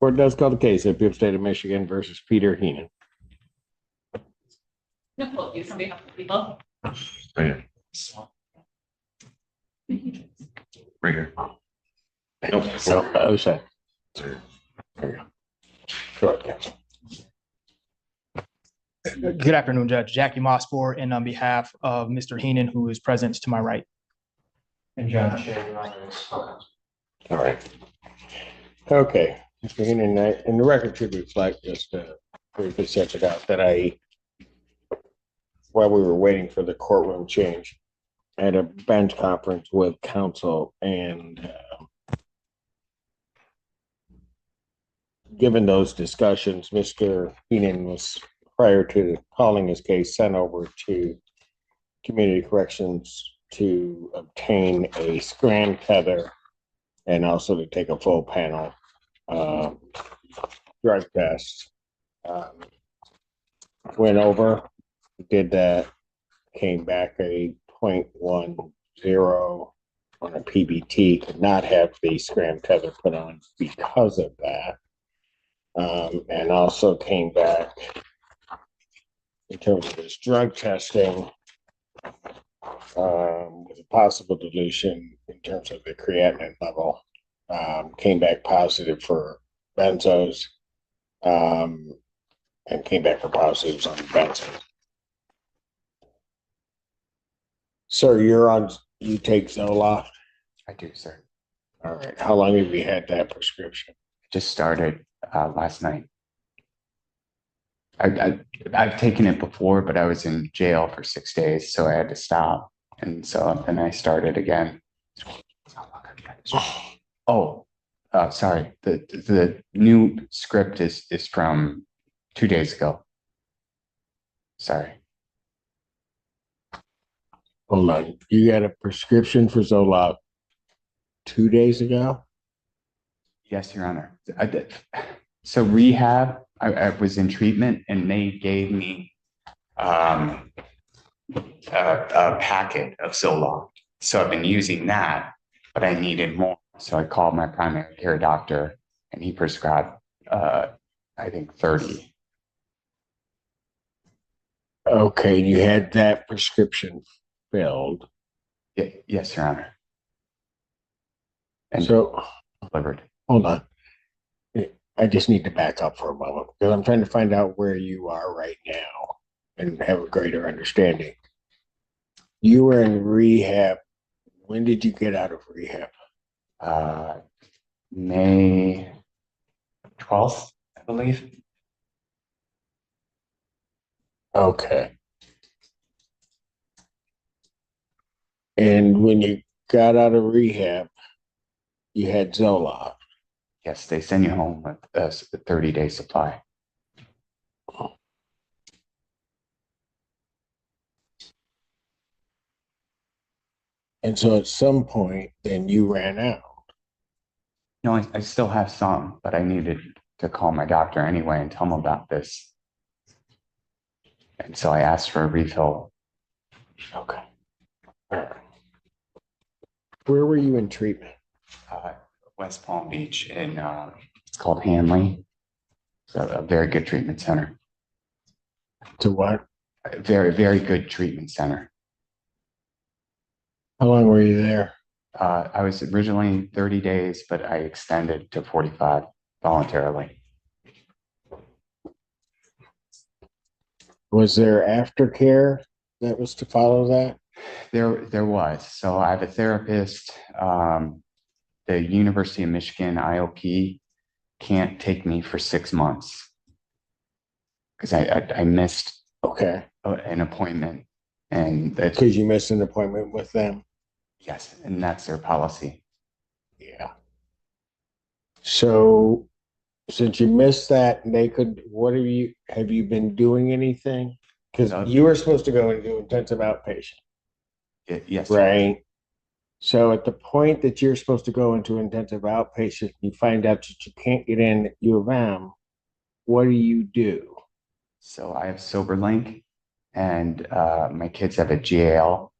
Court does call the case of People State of Michigan versus Peter Heenan. Nicole, you on behalf of the people. Right here. Nope. Other side. Sorry. There you go. Go ahead, counsel. Good afternoon, Judge. Jackie Mossfor, and on behalf of Mr. Heenan, who is present to my right. And John Shea, Your Honor. All right. Okay, Mr. Heenan, and the record should reflect just briefly set it out that while we were waiting for the courtroom change, I had a bench conference with counsel, and given those discussions, Mr. Heenan was, prior to calling his case, sent over to Community Corrections to obtain a scram tether and also to take a full panel drug test. Went over, did that, came back a 0.10 on a PBT, could not have the scram tether put on because of that. And also came back in terms of his drug testing with a possible dilution in terms of the creatinine level. Came back positive for benzos, and came back for positives on benzos. Sir, you take Zoloft? I do, sir. All right. How long have you had that prescription? Just started last night. I've taken it before, but I was in jail for 6 days, so I had to stop. And so then I started again. Oh, sorry. The new script is from 2 days ago. Sorry. Hold on. You got a prescription for Zoloft 2 days ago? Yes, Your Honor. I did. So rehab, I was in treatment, and they gave me a packet of Zoloft. So I've been using that, but I needed more. So I called my primary care doctor, and he prescribed, I think, 30. Okay, you had that prescription filled. Yes, Your Honor. And So, delivered. hold on. I just need to back up for a moment because I'm trying to find out where you are right now and have a greater understanding. You were in rehab. When did you get out of rehab? May 12th, I believe. Okay. And when you got out of rehab, you had Zoloft. Yes, they send you home with a 30-day supply. And so at some point, then you ran out. No, I still have some, but I needed to call my doctor anyway and tell him about this. And so I asked for a refill. Okay. All right. Where were you in treatment? West Palm Beach in, it's called Hanley. It's a very good treatment center. To what? A very, very good treatment center. How long were you there? I was originally 30 days, but I extended to 45 voluntarily. Was there aftercare that was to follow that? There was. So I have a therapist. The University of Michigan IOP can't take me for 6 months because I missed an appointment, and that's because you missed an appointment with them. Yes, and that's their policy. Yeah. So since you missed that, they could. Have you been doing anything? Because you were supposed to go and do intensive outpatient. Yes. Right. So at the point that you're supposed to go into intensive outpatient, you find out that you can't get in at U of M. What do you do? So I have SoberLink, and my kids have a GAL.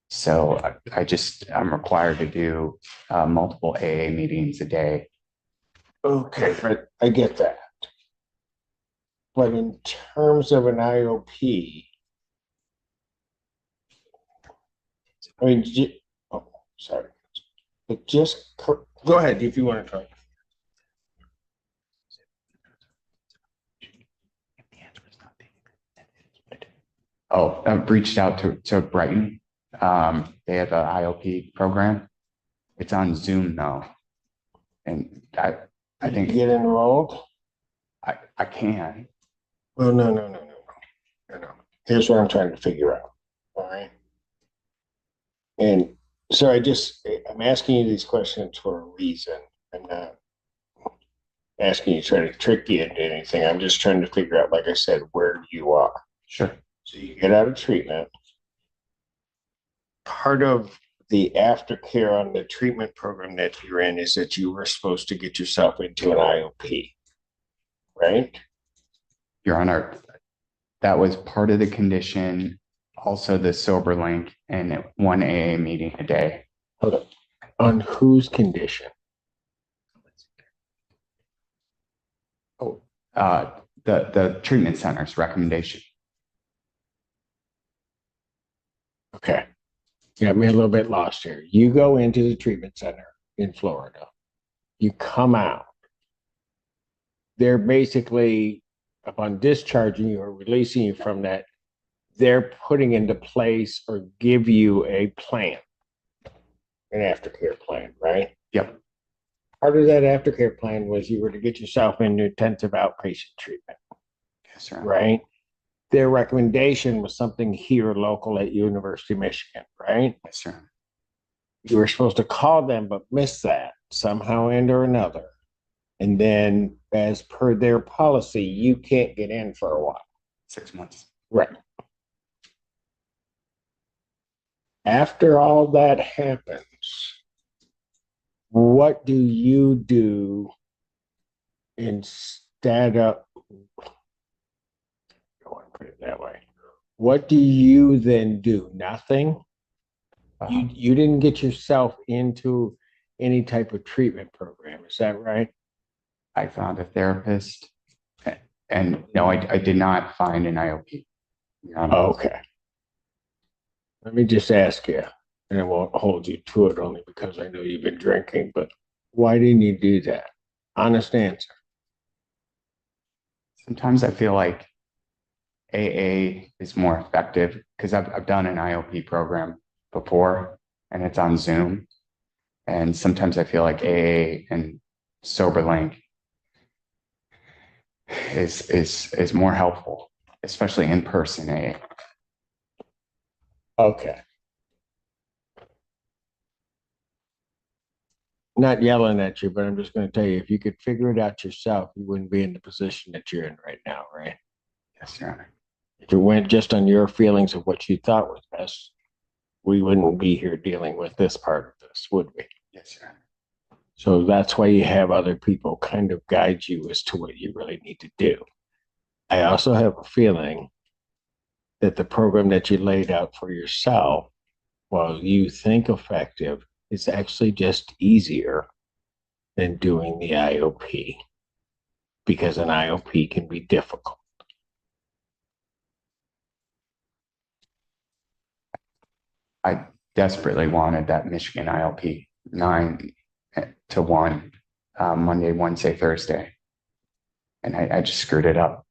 So I'm required to do multiple AA meetings a day Okay, but I get that. But in terms of an IOP, I mean, oh, sorry. But just, go ahead if you want to try. Oh, I've reached out to Brighton. They have an IOP program. It's on Zoom though. And I think Get enrolled? I can. Well, no. Here's what I'm trying to figure out. All right. And so I'm asking you these questions for a reason. I'm not asking you to try to trick you into anything. I'm just trying to figure out, like I said, where you are. Sure. So you get out of treatment. Part of the aftercare on the treatment program that you're in is that you were supposed to get yourself into an IOP, right? Your Honor, that was part of the condition, also the sober link and one AA meeting a day. Hold on. On whose condition? Oh, the treatment center's recommendation. Okay. You got me a little bit lost here. You go into the treatment center in Florida. You come out. They're basically, upon discharging you or releasing you from that, they're putting into place or give you a plan, an aftercare plan, right? Yep. Part of that aftercare plan was you were to get yourself into intensive outpatient treatment, Yes, sir. right? Their recommendation was something here local at University of Michigan, right? Yes, sir. You were supposed to call them, but missed that somehow and or another. And then, as per their policy, you can't get in for a while. 6 months. Right. After all that happens, what do you do instead of, I don't want to put it that way. What do you then do? Nothing? You didn't get yourself into any type of treatment program, is that right? I found a therapist and no, I did not find an IOP. Your Honor. Okay. Let me just ask you, and I won't hold you to it only because I know you've been drinking, but why didn't you do that? Honest answer. Sometimes I feel like AA is more effective because I've done an IOP program before and it's on Zoom. And sometimes I feel like AA and SoberLink is more helpful, especially in person AA. Okay. Not yelling at you, but I'm just going to tell you, if you could figure it out yourself, you wouldn't be in the position that you're in right now, right? Yes, Your Honor. If it went just on your feelings of what you thought was best, we wouldn't be here dealing with this part of this, would we? Yes, Your Honor. So that's why you have other people kind of guide you as to what you really need to do. I also have a feeling that the program that you laid out for yourself, while you think effective, is actually just easier than doing the IOP because an IOP can be difficult. I desperately wanted that Michigan IOP 9 to 1, Monday, Wednesday, Thursday. And I just screwed it up.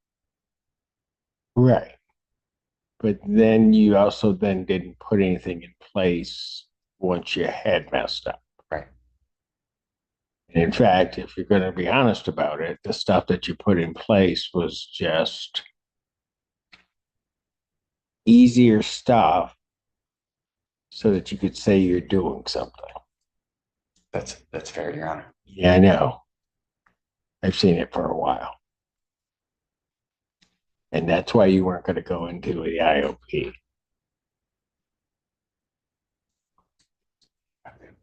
Right. But then you also then didn't put anything in place once you had messed up. Right. And in fact, if you're going to be honest about it, the stuff that you put in place was just easier stuff so that you could say you're doing something. That's fair, Your Honor. Yeah, I know. I've seen it for a while. And that's why you weren't going to go into the IOP.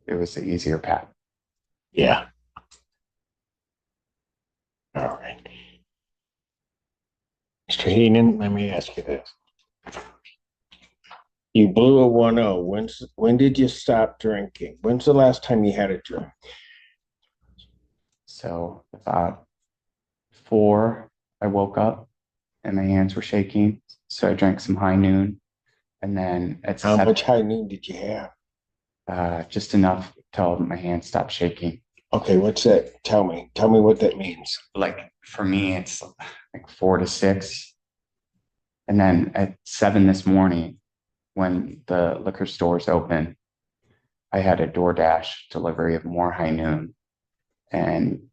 It was the easier path. Yeah. All right. Mr. Heenan, let me ask you this. You blew a 1-0. When did you stop drinking? When's the last time you had a drink? So about 4, I woke up and my hands were shaking. So I drank some high noon. And then at How 7, much high noon did you have? just enough till my hands stopped shaking. Okay, what's that? Tell me what that means. Like for me, it's like 4 to 6. And then at 7 this morning, when the liquor stores open, I had a DoorDash delivery of more high noon. And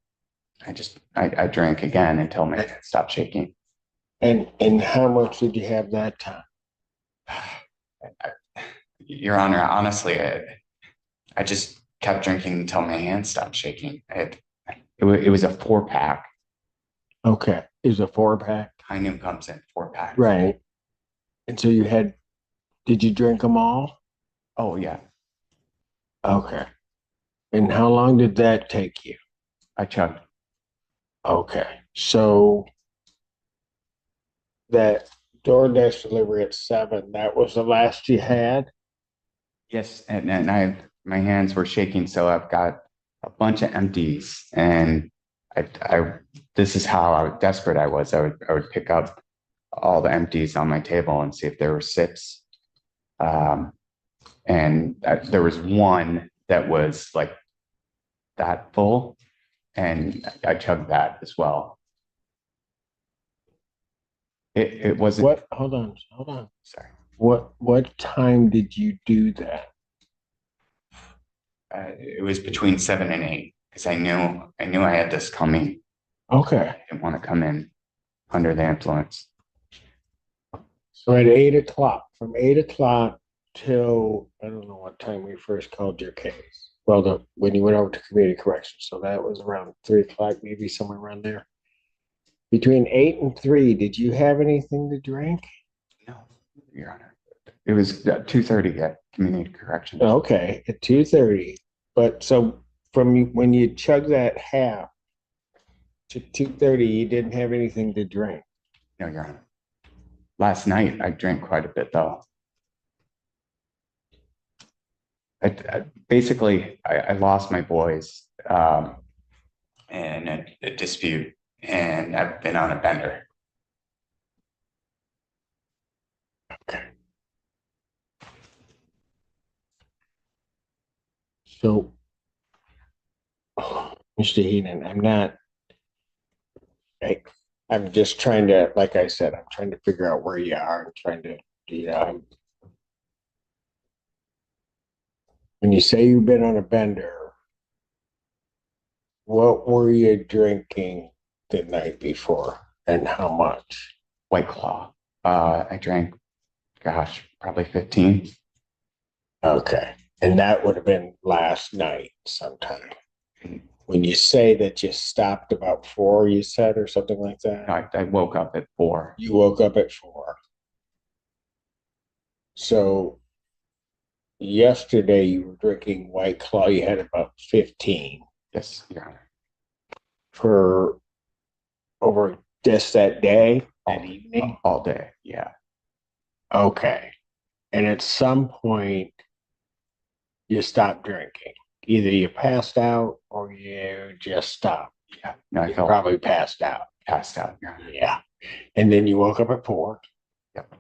I drank again until my hands stopped shaking. And how much did you have that time? Your Honor, honestly, I just kept drinking until my hands stopped shaking. It was a 4-pack. Okay, it was a 4-pack. High noon comes in 4-pack. Right. And so did you drink them all? Oh yeah, Okay. And how long did that take you? I chugged. Okay, so that DoorDash delivery at 7, that was the last you had? Yes, and my hands were shaking, so I've got a bunch of empties, and this is how desperate I was. I would pick up all the empties on my table and see if there were sips. And there was one that was like that full, and I chugged that as well. It wasn't. What? Hold on. Sorry. What time did you do that? It was between 7 and 8 because I knew I had this coming. Okay, I didn't want to come in under the influence. so at 8 o'clock, from 8 o'clock till, I don't know what time we first called your case. Well, when you went over to community corrections, so that was around 3 o'clock, maybe somewhere around there. Between 8 and 3, did you have anything to drink? No, Your Honor. It was 2:30 at community corrections. Okay, at 2:30. But so when you chug that half to 2:30, you didn't have anything to drink. No, Your Honor. Last night I drank quite a bit though. Basically I lost my boys in a dispute, and I've been on a bender. So, Mr. Heenan, I'm just trying to, like I said, I'm trying to figure out where you are. I'm trying to, when you say you've been on a bender, what were you drinking the night before and how much? White Claw. I drank, gosh, probably 15. Okay. And that would have been last night sometime. When you say that you stopped about 4, you said, or something like that? I woke up at 4. You woke up at 4. So yesterday you were drinking White Claw. You had about 15 Yes, Your Honor. for over just that day, that evening. All day. Yeah. Okay. And at some point you stopped drinking. Either you passed out or you just stopped. Yeah. No, I You felt probably passed out. passed out, Your Honor. Yeah. And then you woke up at 4. Yep.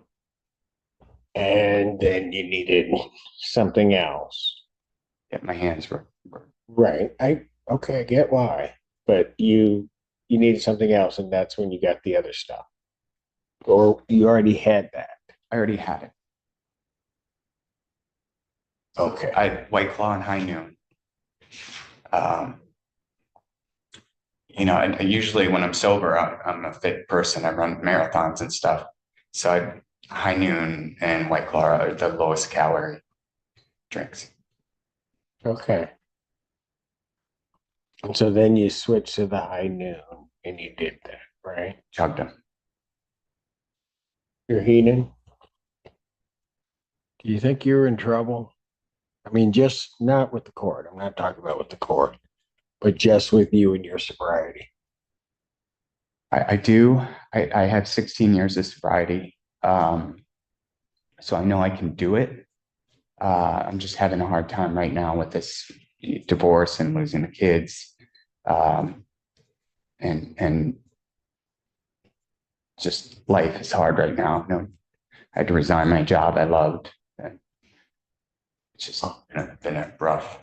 And then you needed something else. Yeah, my hands were Right. I get why. But you needed something else, and that's when you got the other stuff. Or you already had that. I already had it. Okay. I had White Claw and High Noon. And usually when I'm sober, I'm a fit person. I run marathons and stuff. So High Noon and White Claw are the lowest calorie drinks. Okay. And so then you switched to the High Noon and you did that, right? Chugged them. You're Heenan. Do you think you're in trouble? I mean, just not with the court. I'm not talking about with the court, but just with you and your sobriety. I do. I have 16 years of sobriety. So I know I can do it. I'm just having a hard time right now with this divorce and losing the kids. and just life is hard right now. No, I had to resign my job I loved. And it's just been a rough.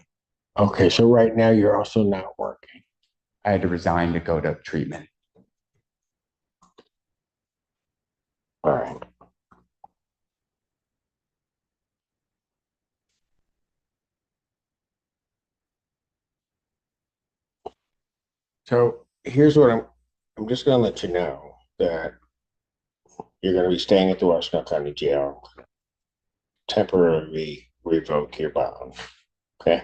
Okay, so right now you're also not working. I had to resign to go to treatment. All right. So here's what I'm just gonna let you know that you're gonna be staying at the Washington County Jail, temporarily revoke your bond. Okay.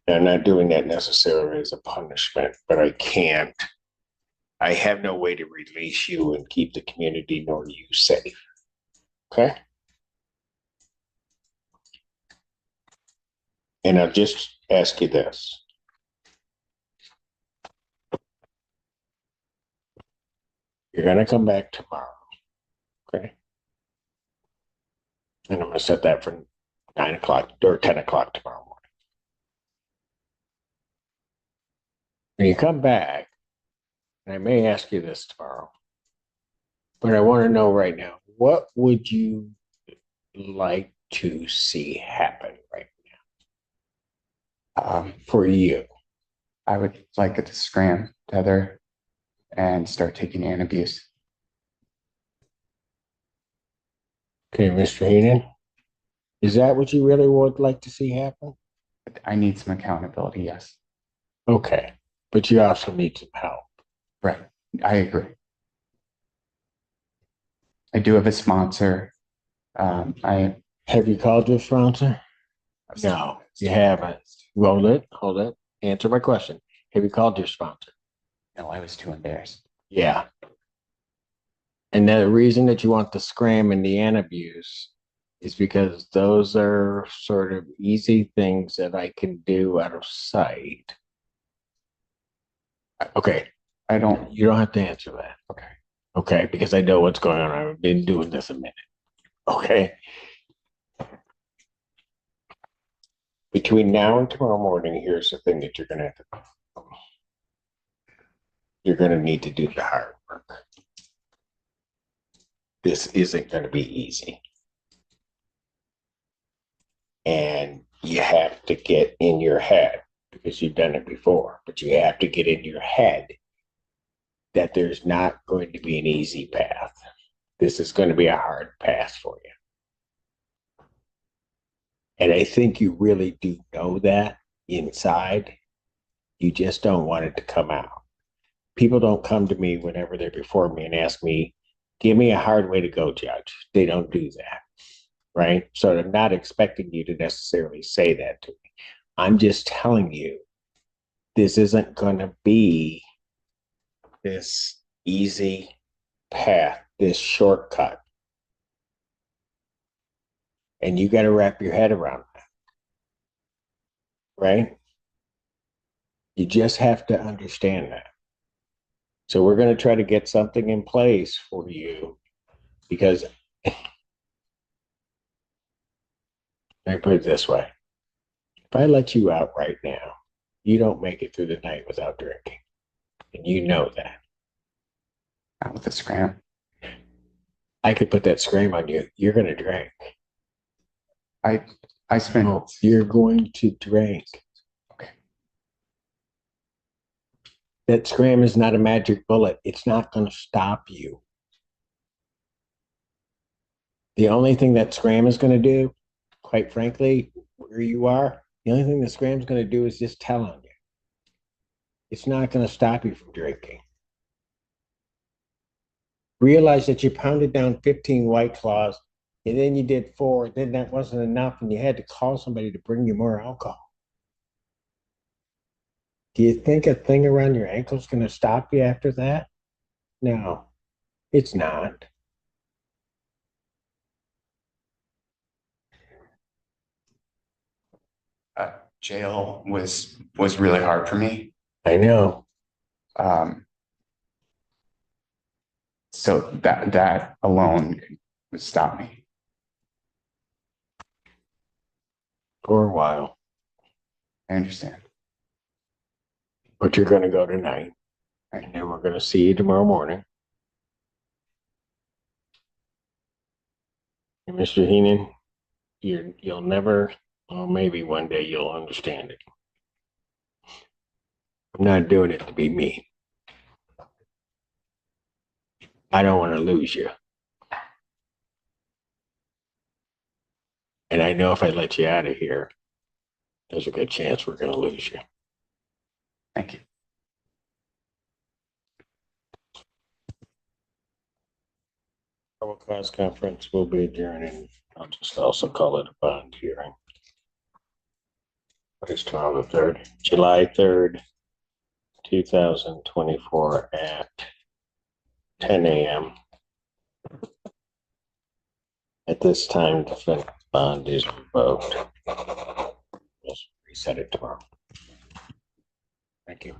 And I'm not doing that necessarily as a punishment, but I have no way to release you and keep the community nor you safe. Okay. And I'll just ask you this. You're going to come back tomorrow. Okay. And I'm going to set that for 9 o'clock or 10 o'clock tomorrow morning. When you come back, and I may ask you this tomorrow, but I want to know right now, what would you like to see happen right for you? I would like it to scram tether and start taking antabuse. Okay, Mr. Heenan, is that what you really would like to see happen? I need some accountability, yes. Okay, but you also need some help. Right. I agree. I do have a sponsor. Have you called your sponsor? No, you haven't. Hold it. Answer my question. Have you called your sponsor? No, I was too embarrassed. Yeah. And the reason that you want the scram and the antabuse is because those are sort of easy things that I can do out of sight. Okay. You don't have to answer that. Okay. Okay, because I know what's going on. I've been doing this a minute. Okay. Between now and tomorrow morning, here's the thing that you're going to have to do. You're going to need to do the hard work. This isn't going to be easy. And you have to get in your head, because you've done it before, but you have to get in your head that there's not going to be an easy path. This is going to be a hard path for you. And I think you really do know that inside. You just don't want it to come out. People don't come to me whenever they're before me and ask me, give me a hard way to go, Judge. They don't do that, right? So I'm not expecting you to necessarily say that to me. I'm just telling you, this isn't going to be this easy path, this shortcut. And you got to wrap your head around that, right? You just have to understand that. So we're going to try to get something in place for you, because let me put it this way. If I let you out right now, you don't make it through the night without drinking. And you know that. Not with the scram. I could put that scream on you. You're going to drink. I spent. No, you're going to drink. Okay. That scram is not a magic bullet. It's not going to stop you. The only thing that scram is going to do, quite frankly, where you are, the only thing the scram is going to do is just tell on you. It's not going to stop you from drinking. Realize that you pounded down 15 White Claws, and then you did 4, then that wasn't enough, and you had to call somebody to bring you more alcohol. Do you think a thing around your ankle is going to stop you after that? No, it's not. Jail was really hard for me. I know. So that alone would stop me. For a while. I understand. but you're gonna go tonight. And then we're gonna see you tomorrow morning. And Mr. Heenan, you'll never, or maybe one day you'll understand it. I'm not doing it to be me. I don't want to lose you. And I know if I let you out of here, there's a good chance we're going to lose you. Thank you. Probable cause conference will be adjourning. I'll just also call it a bond hearing. What is tomorrow, the 3rd? July 3rd, 2024 at 10 a.m. At this time, defendant bond is revoked. We'll reset it tomorrow. Thank you.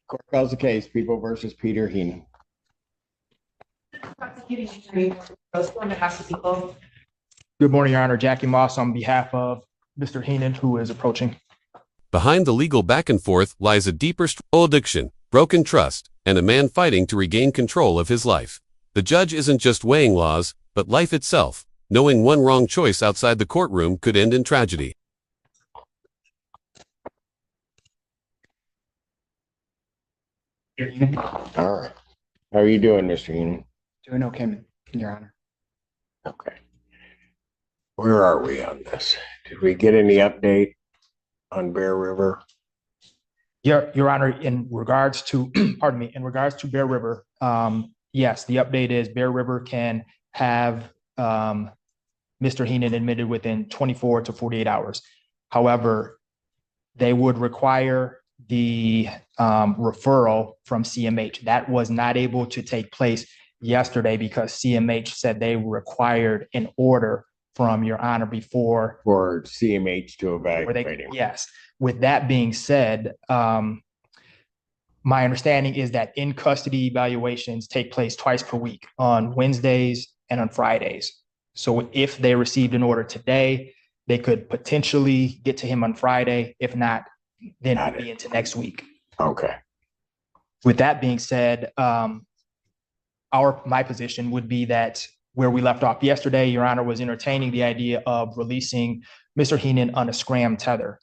Court calls the case, People versus Peter Heenan. Prosecuting attorney, on behalf of people. Good morning, Your Honor. Jackie Moss on behalf of Mr. Heenan, who is approaching. Behind the legal back and forth lies a deeper addiction, broken trust, and a man fighting to regain control of his life. The judge isn't just weighing laws, but life itself, knowing one wrong choice outside the courtroom could end in tragedy. All right. How are you doing, Mr. Heenan? Doing okay, Your Honor. Okay. Where are we on this? Did we get any update on Bear River? Your Honor, in regards to, pardon me, in regards to Bear River, yes, the update is Bear River can have Mr. Heenan admitted within 24 to 48 hours. However, they would require the referral from CMH. That was not able to take place yesterday because CMH said they required an order from Your Honor before For CMH to evaluate him? Yes. With that being said, my understanding is that in custody evaluations take place twice per week on Wednesdays and on Fridays. So if they received an order today, they could potentially get to him on Friday. If not, then it'll be into next week. Okay. With that being said, my position would be that where we left off yesterday, Your Honor was entertaining the idea of releasing Mr. Heenan on a scram tether.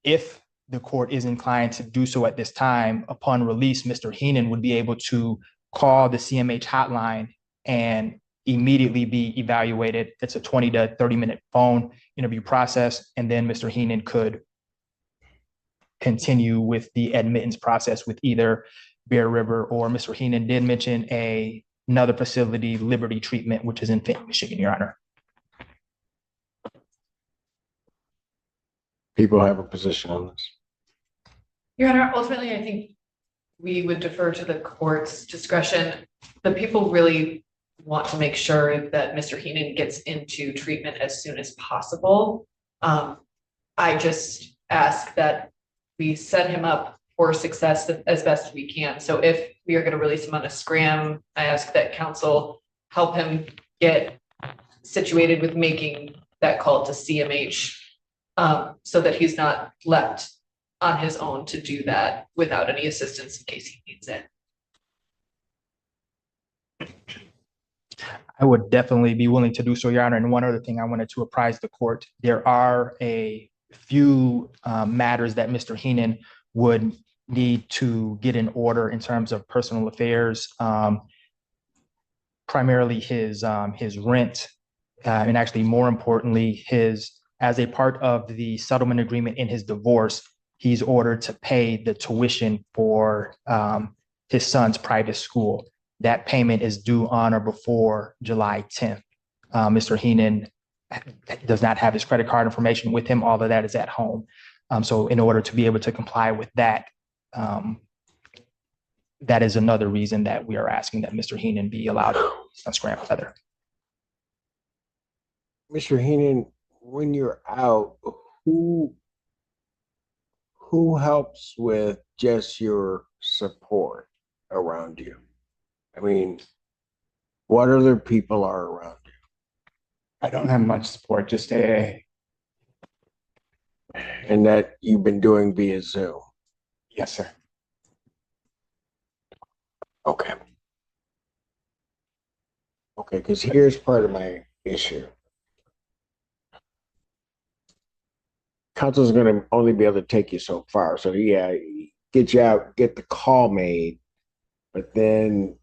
If the court is inclined to do so at this time, upon release, Mr. Heenan would be able to call the CMH hotline and immediately be evaluated. It's a 20 to 30-minute phone interview process, and then Mr. Heenan could continue with the admittance process with either Bear River or Mr. Heenan did mention another facility, Liberty Treatment, which is in Fayette, Michigan, Your Honor. People have a position on this? Your Honor, ultimately, I think we would defer to the court's discretion. The people really want to make sure that Mr. Heenan gets into treatment as soon as possible. I just ask that we set him up for success as best we can. So if we are going to release him on a scram, I ask that counsel help him get situated with making that call to CMH, so that he's not left on his own to do that without any assistance in case he needs it. I would definitely be willing to do so, Your Honor. And one other thing I wanted to apprise the court, there are a few matters that Mr. Heenan would need to get in order in terms of personal affairs, primarily his rent, and actually more importantly, as a part of the settlement agreement in his divorce, he's ordered to pay the tuition for his son's private school. That payment is due on or before July 10th. Mr. Heenan does not have his credit card information with him. All of that is at home. So in order to be able to comply with that, that is another reason that we are asking that Mr. Heenan be allowed on scram tether. Mr. Heenan, when you're out, who helps with just your support around you? I mean, what other people are around you? I don't have much support, just AA. And that you've been doing via Zoom. Yes, sir. Okay. Okay, because here's part of my issue. Council's going to only be able to take you so far. So yeah, get you out, get the call made, but then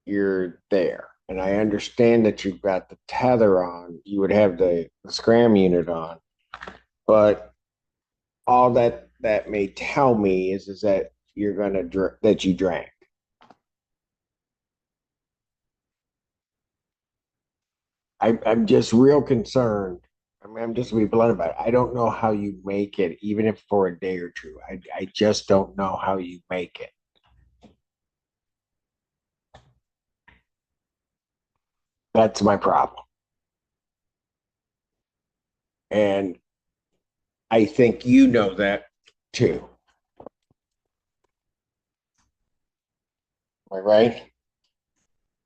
you're there. And I understand that you've got the tether on, you would have the scram unit on, but all that may tell me is that you're gonna that you drank. I'm just real concerned. I mean, I'm just gonna be blunt about it. I don't know how you make it, even if for a day or two. I just don't know how you make it. That's my problem. And I think you know that too. Am I right?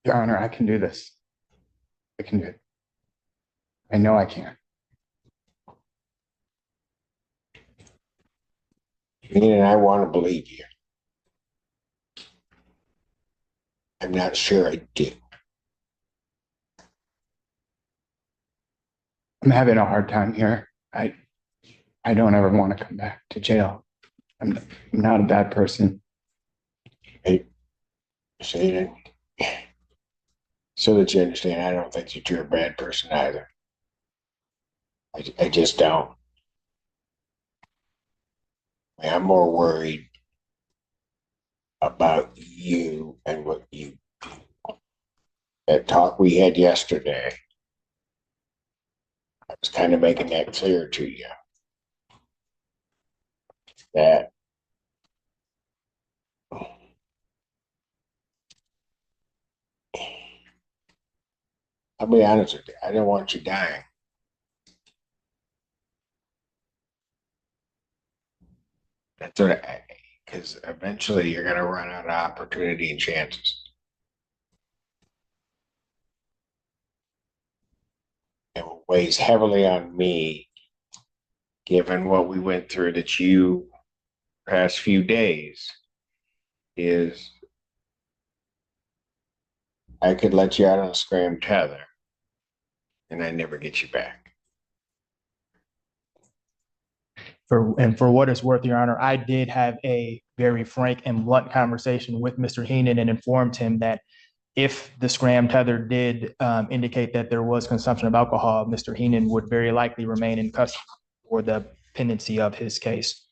Your Honor, I can do this. I can do it. I know I can. And I want to believe you. I'm not sure I do. I'm having a hard time here. I don't ever want to come back to jail. I'm not a bad person. Hey, Shane, so that you understand, I don't think that you're a bad person either. I just don't. I mean, I'm more worried about you and what you do. That talk we had yesterday, I was kind of making that clear to you. That I'll be honest with you, I don't want you dying. That's what because eventually you're going to run out of opportunity and chances. And what weighs heavily on me, given what we went through that you past few days, is I could let you out on a scram tether and I never get you back. For what it's worth, Your Honor, I did have a very frank and blunt conversation with Mr. Heenan and informed him that if the scram tether did indicate that there was consumption of alcohol, Mr. Heenan would very likely remain in custody for the pendency of his case.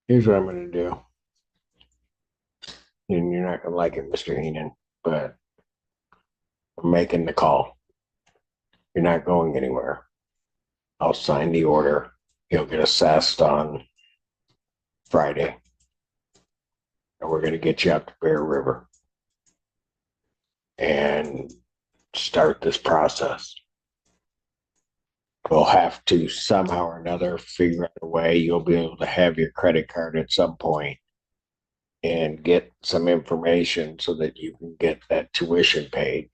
Here's what I'm going to do. And you're not going to like it, Mr. Heenan, but I'm making the call. You're not going anywhere. I'll sign the order. He'll get assessed on Friday. And we're going to get you out to Bear River and start this process. We'll have to somehow or another figure out a way you'll be able to have your credit card at some point and get some information so that you can get that tuition paid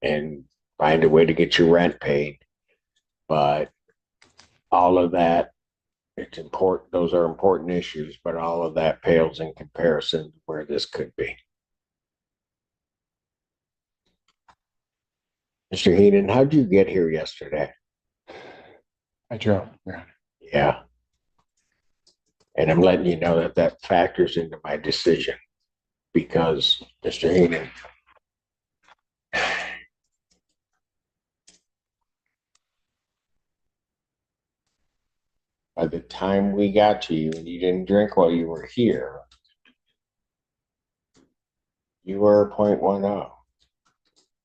and find a way to get your rent paid. But all of that, it's important. Those are important issues, but all of that pales in comparison to where this could be. Mr. Heenan, how'd you get here yesterday? I drove. Your Honor. Yeah. And I'm letting you know that that factors into my decision because, Mr. Heenan, by the time we got to you and you didn't drink while you were here, you were a 0.10.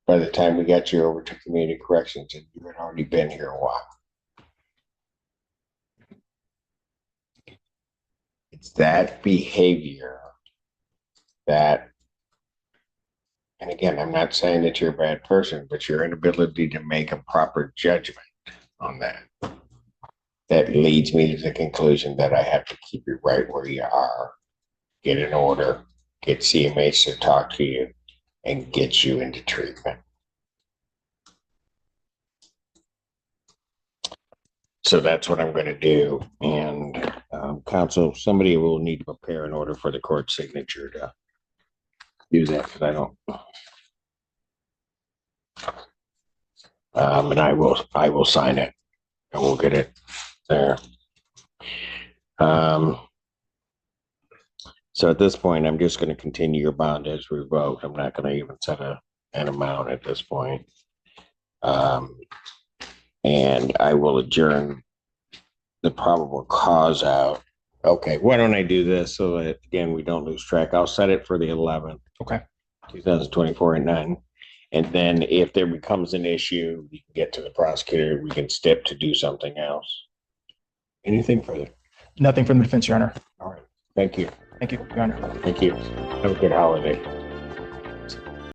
By the time we got you over to community corrections, and you had already been here a while. It's that behavior that, and again, I'm not saying that you're a bad person, but your inability to make a proper judgment on that, that leads me to the conclusion that I have to keep you right where you are, get an order, get CMH to talk to you, and gets you into treatment. So that's what I'm going to do. And counsel, somebody will need to prepare an order for the court signature to do that, because I don't. And I will sign it, and we'll get it there. So at this point, I'm just going to continue your bond as revoked. I'm not going to even set an amount at this point. And I will adjourn the probable cause out. Okay, why don't I do this so that, again, we don't lose track? I'll set it for the 11th. Okay. 2024 at 9. And then if there becomes an issue, we can get to the prosecutor, we can step to do something else. Anything further? Nothing from the defense, Your Honor. All right. Thank you. Thank you, Your Honor. Thank you. Have a good holiday.